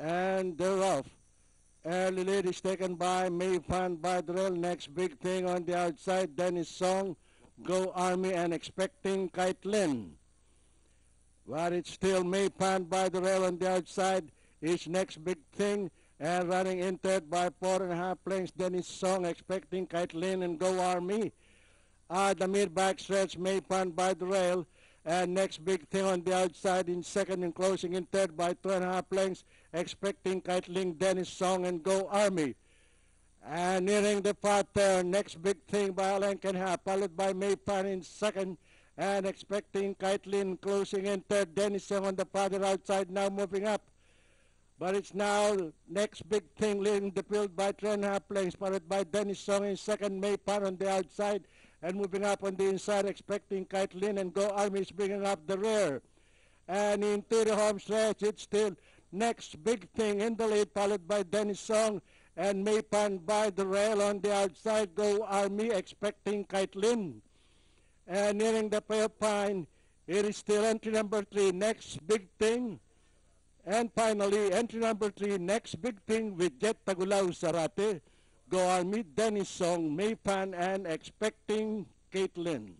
And they're off. Early lead is taken by Maypan Badrel. Next big thing on the outside, Dennis Song, Go Army, and Expecting Kaitlin. But it's still Maypan Badrel on the outside. Is next big thing. And running in third by 4.5 lengths, Dennis Song, Expecting Kaitlin, and Go Army. The mid-back stretch, Maypan Badrel. And next big thing on the outside in second and closing in third by 2.5 lengths, Expecting Kaitlin, Dennis Song, and Go Army. And nearing the far turn, next big thing by a length and a half, followed by Maypan in second, and Expecting Kaitlin closing in third, Dennis Song on the farther outside, now moving up. But it's now next big thing leading the field by 3.5 lengths, followed by Dennis Song in second, Maypan on the outside, and moving up on the inside, Expecting Kaitlin, and Go Army is bringing up the rear. And into the home stretch, it's still next big thing in the lead, followed by Dennis Song and Maypan by the rail on the outside, Go Army, Expecting Kaitlin. And nearing the Pale Pine, it is still entry number 3, next big thing. And finally, entry number 3, next big thing with Jet Tagulaw Sarate, Go Army, Dennis Song, Maypan, and Expecting Kaitlin.